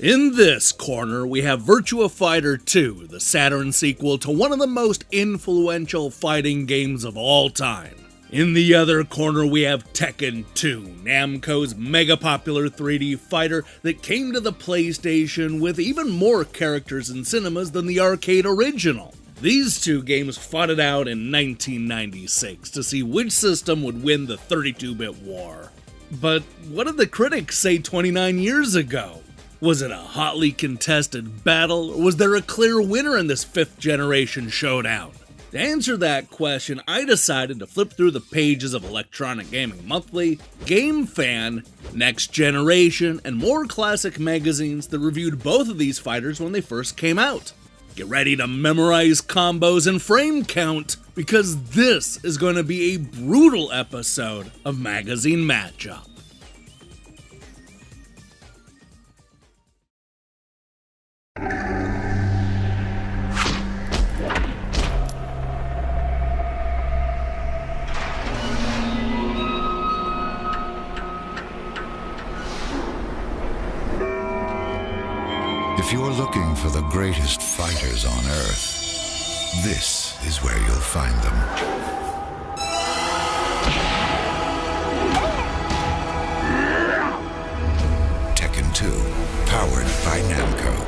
In this corner, we have Virtua Fighter 2, the Saturn sequel to one of the most influential fighting games of all time. In the other corner, we have Tekken 2, Namco's mega popular 3D fighter that came to the PlayStation with even more characters in cinemas than the arcade original. These two games fought it out in 1996 to see which system would win the 32-bit war. But what did the critics say 29 years ago? Was it a hotly contested battle, or was there a clear winner in this 5th generation showdown? To answer that question, I decided to flip through the pages of Electronic Gaming Monthly, Game Fan, Next Generation, and more classic magazines that reviewed both of these fighters when they first came out. Get ready to memorize combos and frame count, because this is going to be a brutal episode of Magazine Matchup. If you're looking for the greatest fighters on Earth, this is where you'll find them. Tekken 2, powered by Namco.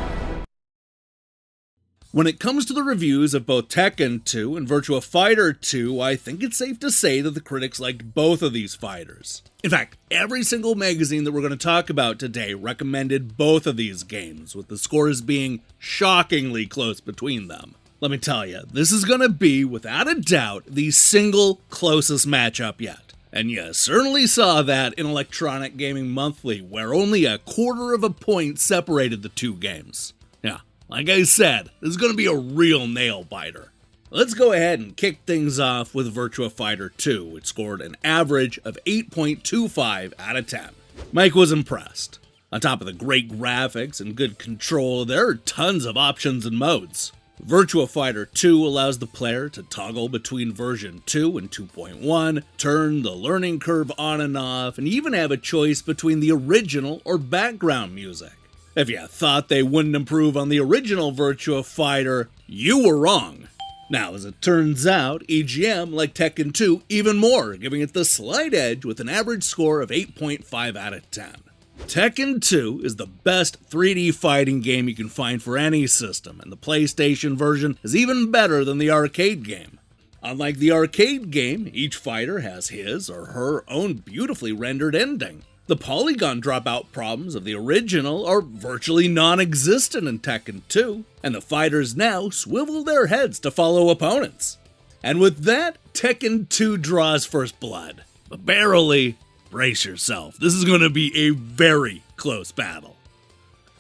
When it comes to the reviews of both Tekken 2 and Virtua Fighter 2, I think it's safe to say that the critics liked both of these fighters. In fact, every single magazine that we're going to talk about today recommended both of these games, with the scores being shockingly close between them. Let me tell you, this is going to be, without a doubt, the single closest matchup yet. And you certainly saw that in Electronic Gaming Monthly, where only a quarter of a point separated the two games. Yeah. Like I said, this is going to be a real nail-biter. Let's go ahead and kick things off with Virtua Fighter 2, which scored an average of 8.25 out of 10. Mike was impressed. On top of the great graphics and good control, there are tons of options and modes. Virtua Fighter 2 allows the player to toggle between version 2 and 2.1, turn the learning curve on and off, and even have a choice between the original or background music. If you thought they wouldn't improve on the original Virtua Fighter, you were wrong. Now, as it turns out, EGM liked Tekken 2 even more, giving it the slight edge with an average score of 8.5 out of 10. Tekken 2 is the best 3D fighting game you can find for any system, and the PlayStation version is even better than the arcade game. Unlike the arcade game, each fighter has his or her own beautifully rendered ending. The polygon dropout problems of the original are virtually non-existent in Tekken 2, and the fighters now swivel their heads to follow opponents. And with that, Tekken 2 draws first blood. But barely, brace yourself, this is going to be a very close battle.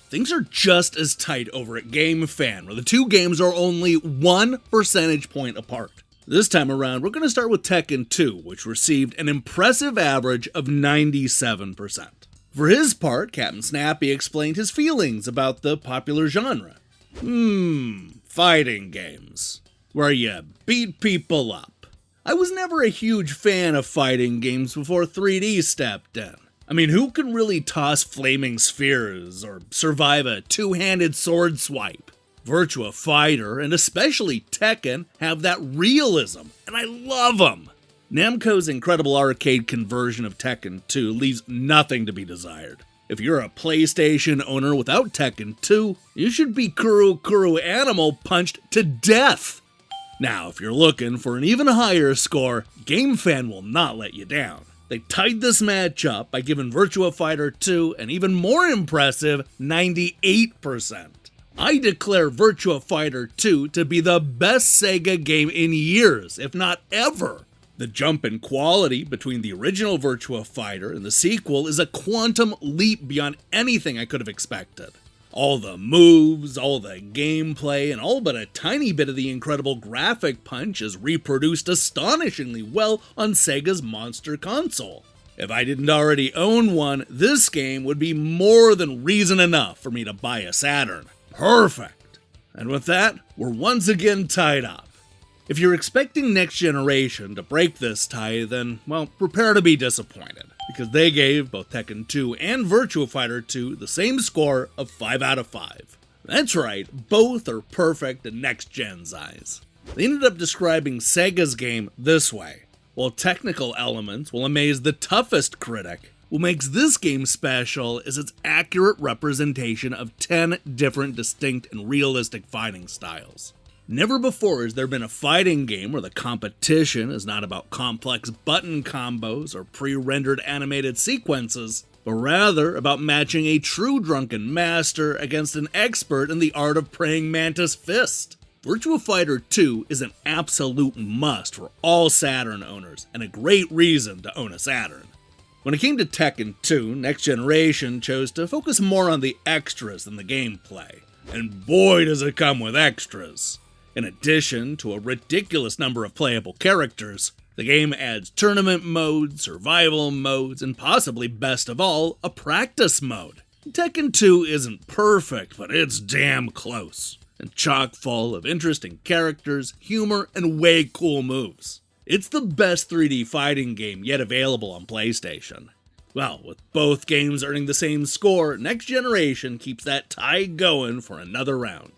Things are just as tight over at Game Fan, where the two games are only 1 percentage point apart. This time around, we're going to start with Tekken 2, which received an impressive average of 97%. For his part, Captain Snappy explained his feelings about the popular genre. Fighting games, where you beat people up. I was never a huge fan of fighting games before 3D stepped in. I mean, who can really toss flaming spheres or survive a two-handed sword swipe? Virtua Fighter, and especially Tekken, have that realism, and I love them. Namco's incredible arcade conversion of Tekken 2 leaves nothing to be desired. If you're a PlayStation owner without Tekken 2, you should be Kuru Animal punched to death. Now, if you're looking for an even higher score, Game Fan will not let you down. They tied this match up by giving Virtua Fighter 2 an even more impressive 98%. I declare Virtua Fighter 2 to be the best Sega game in years, if not ever. The jump in quality between the original Virtua Fighter and the sequel is a quantum leap beyond anything I could have expected. All the moves, all the gameplay, and all but a tiny bit of the incredible graphic punch is reproduced astonishingly well on Sega's monster console. If I didn't already own one, this game would be more than reason enough for me to buy a Saturn. Perfect! And with that, we're once again tied up. If you're expecting Next Generation to break this tie, then, well, prepare to be disappointed, because they gave both Tekken 2 and Virtua Fighter 2 the same score of 5 out of 5. That's right, both are perfect in Next Gen's eyes. They ended up describing Sega's game this way: while technical elements will amaze the toughest critic, what makes this game special is its accurate representation of 10 different distinct and realistic fighting styles. Never before has there been a fighting game where the competition is not about complex button combos or pre-rendered animated sequences, but rather about matching a true drunken master against an expert in the art of praying mantis fist. Virtua Fighter 2 is an absolute must for all Saturn owners, and a great reason to own a Saturn. When it came to Tekken 2, Next Generation chose to focus more on the extras than the gameplay, and boy does it come with extras. In addition to a ridiculous number of playable characters, the game adds tournament modes, survival modes, and possibly best of all, a practice mode. Tekken 2 isn't perfect, but it's damn close, and chock full of interesting characters, humor, and way cool moves. It's the best 3D fighting game yet available on PlayStation. Well, with both games earning the same score, Next Generation keeps that tie going for another round.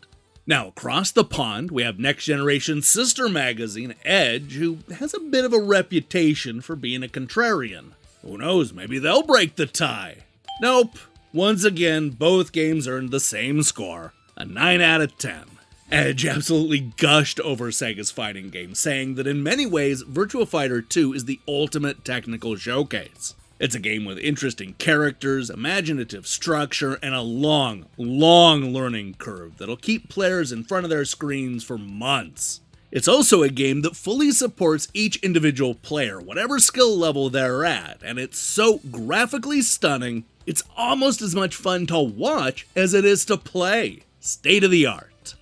Now, across the pond, we have Next Generation's sister magazine, Edge, who has a bit of a reputation for being a contrarian. Who knows, maybe they'll break the tie. Nope. Once again, both games earned the same score, a 9 out of 10. Edge absolutely gushed over Sega's fighting game, saying that in many ways, Virtua Fighter 2 is the ultimate technical showcase. It's a game with interesting characters, imaginative structure, and a long learning curve that'll keep players in front of their screens for months. It's also a game that fully supports each individual player, whatever skill level they're at, and it's so graphically stunning, it's almost as much fun to watch as it is to play. State of the art.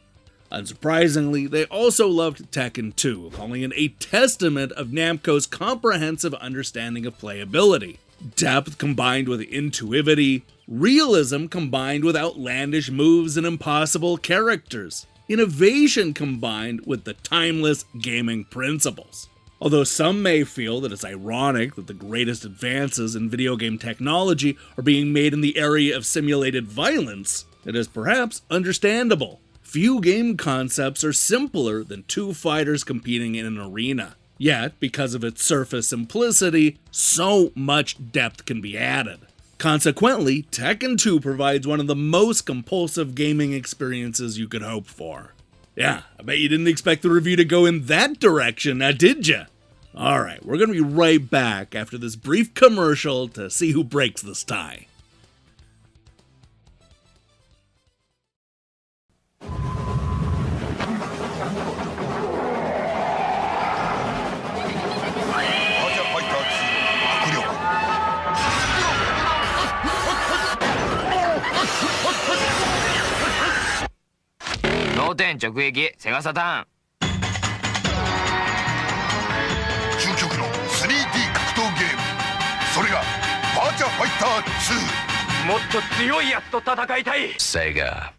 Unsurprisingly, they also loved Tekken 2, calling it a testament of Namco's comprehensive understanding of playability. Depth combined with intuitivity, realism combined with outlandish moves and impossible characters, innovation combined with the timeless gaming principles. Although some may feel that it's ironic that the greatest advances in video game technology are being made in the area of simulated violence, it is perhaps understandable. Few game concepts are simpler than two fighters competing in an arena. Yet, because of its surface simplicity, so much depth can be added. Consequently, Tekken 2 provides one of the most compulsive gaming experiences you could hope for. Yeah, I bet you didn't expect the review to go in that direction, now did ya? Alright, we're gonna be right back after this brief commercial to see who breaks this tie.脳天直撃セガサターン究極の 3D 格闘ゲームそれがバーチャファイター2もっと強いやつと戦いたい Sega.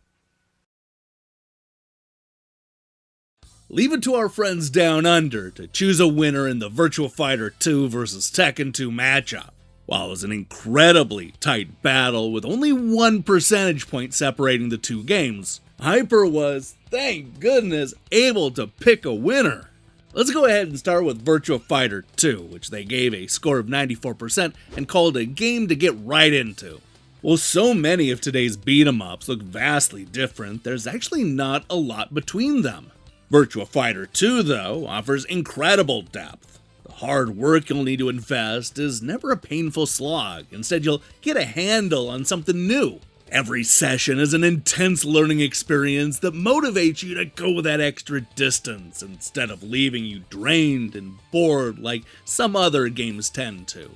Leave it to our friends down under to choose a winner in the Virtua Fighter 2 vs Tekken 2 matchup. While it was an incredibly tight battle with only 1 percentage point separating the two games, Hyper was, thank goodness, able to pick a winner. Let's go ahead and start with Virtua Fighter 2, which they gave a score of 94% and called a game to get right into. While so many of today's beat-em-ups look vastly different, there's actually not a lot between them. Virtua Fighter 2, though, offers incredible depth. The hard work you'll need to invest is never a painful slog. Instead, you'll get a handle on something new. Every session is an intense learning experience that motivates you to go that extra distance instead of leaving you drained and bored like some other games tend to.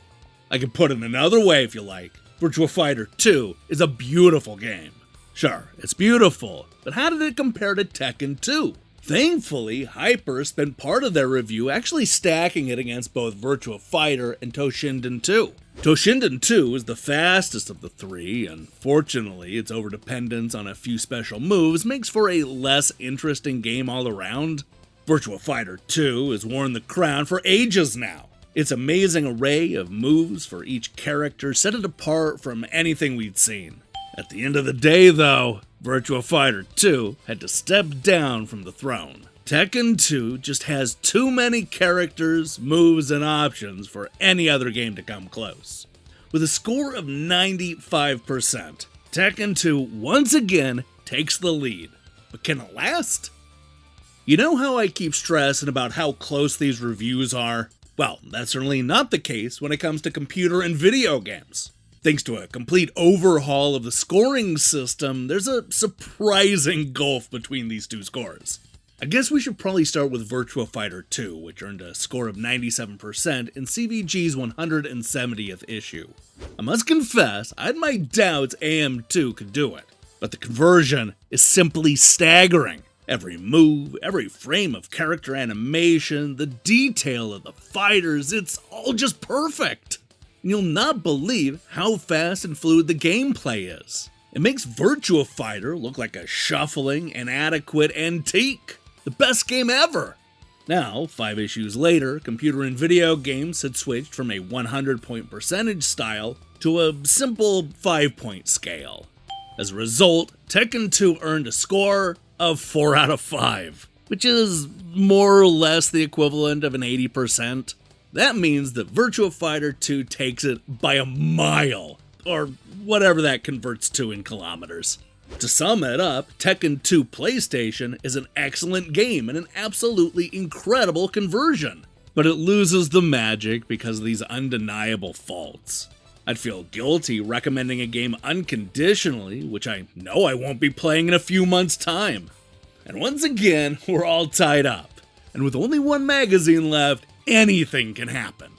I can put it another way if you like. Virtua Fighter 2 is a beautiful game. Sure, it's beautiful, but how did it compare to Tekken 2? Thankfully, Hyper spent part of their review actually stacking it against both Virtua Fighter and Toshinden 2. Toshinden 2 is the fastest of the three, and fortunately, its overdependence on a few special moves makes for a less interesting game all around. Virtua Fighter 2 has worn the crown for ages now. Its amazing array of moves for each character set it apart from anything we'd seen. At the end of the day, though, Virtua Fighter 2 had to step down from the throne. Tekken 2 just has too many characters, moves, and options for any other game to come close. With a score of 95%, Tekken 2 once again takes the lead. But can it last? You know how I keep stressing about how close these reviews are? Well, that's certainly not the case when it comes to computer and video games. Thanks to a complete overhaul of the scoring system, there's a surprising gulf between these two scores. I guess we should probably start with Virtua Fighter 2, which earned a score of 97% in CVG's 170th issue. I must confess, I had my doubts AM2 could do it, but the conversion is simply staggering. Every move, every frame of character animation, the detail of the fighters, it's all just perfect. You'll not believe how fast and fluid the gameplay is. It makes Virtua Fighter look like a shuffling, inadequate antique. The best game ever! Now, 5 issues later, computer and video games had switched from a 100-point percentage style to a simple 5-point scale. As a result, Tekken 2 earned a score of 4 out of 5, which is more or less the equivalent of an 80%. That means that Virtua Fighter 2 takes it by a mile, or whatever that converts to in kilometers. To sum it up, Tekken 2 PlayStation is an excellent game and an absolutely incredible conversion, but it loses the magic because of these undeniable faults. I'd feel guilty recommending a game unconditionally, which I know I won't be playing in a few months' time. And once again, we're all tied up, and with only one magazine left, anything can happen.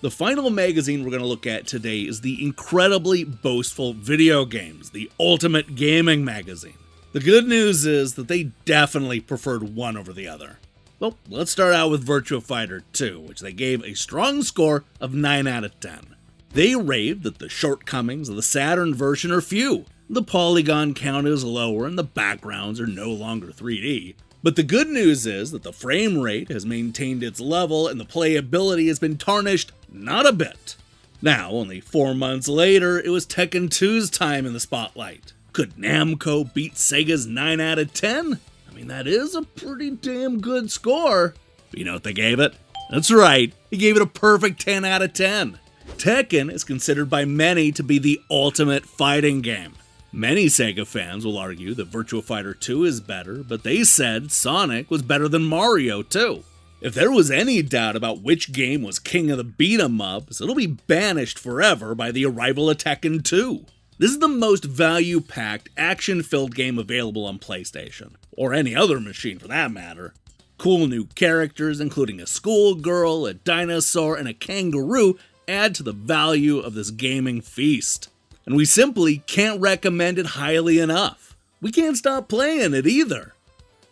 The final magazine we're going to look at today is the incredibly boastful VideoGames, the ultimate gaming magazine. The good news is that they definitely preferred one over the other. Well, let's start out with Virtua Fighter 2, which they gave a strong score of 9 out of 10. They raved that the shortcomings of the Saturn version are few. The polygon count is lower and the backgrounds are no longer 3D. But the good news is that the frame rate has maintained its level and the playability has been tarnished not a bit. Now, only 4 months later, it was Tekken 2's time in the spotlight. Could Namco beat Sega's 9 out of 10? I mean, that is a pretty damn good score. But you know what they gave it? That's right, they gave it a perfect 10 out of 10. Tekken is considered by many to be the ultimate fighting game. Many Sega fans will argue that Virtua Fighter 2 is better, but they said Sonic was better than Mario too. If there was any doubt about which game was king of the beat-em-ups, it'll be banished forever by the arrival of Tekken 2. This is the most value-packed, action-filled game available on PlayStation, or any other machine for that matter. Cool new characters, including a schoolgirl, a dinosaur, and a kangaroo, add to the value of this gaming feast. And we simply can't recommend it highly enough. We can't stop playing it either.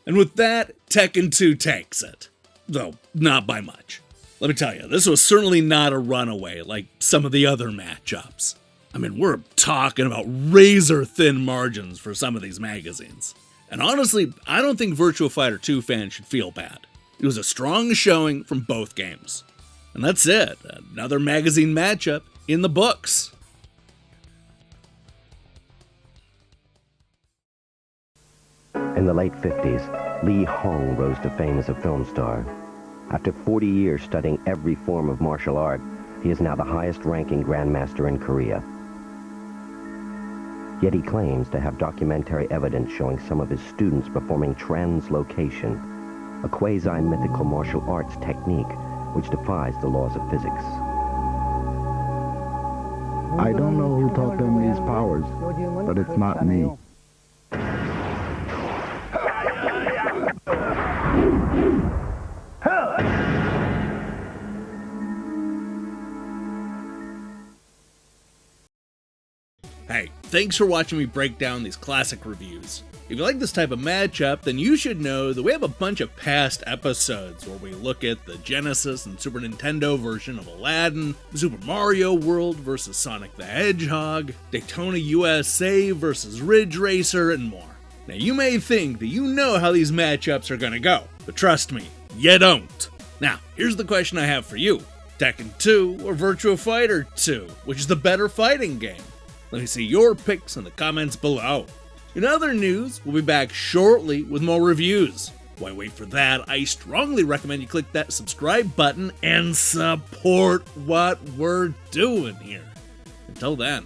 And with that, Tekken 2 takes it. Though, not by much. Let me tell you, this was certainly not a runaway like some of the other matchups. I mean, we're talking about razor-thin margins for some of these magazines. And honestly, I don't think Virtua Fighter 2 fans should feel bad. It was a strong showing from both games. And that's it, another magazine matchup in the books. In the late 50s, Lee Hong rose to fame as a film star. After 40 years studying every form of martial art, he is now the highest-ranking grandmaster in Korea. Yet he claims to have documentary evidence showing some of his students performing translocation, a quasi-mythical martial arts technique which defies the laws of physics. I don't know who taught them these powers, but it's not me. Hey, thanks for watching me break down these classic reviews. If you like this type of matchup, then you should know that we have a bunch of past episodes where we look at the Genesis and Super Nintendo version of Aladdin, Super Mario World versus Sonic the Hedgehog, Daytona USA versus Ridge Racer, and more. Now you may think that you know how these matchups are gonna go, but trust me, you don't. Now, here's the question I have for you. Tekken 2 or Virtua Fighter 2? Which is the better fighting game? Let me see your picks in the comments below. In other news, we'll be back shortly with more reviews. Why wait for that? I strongly recommend you click that subscribe button and support what we're doing here. Until then.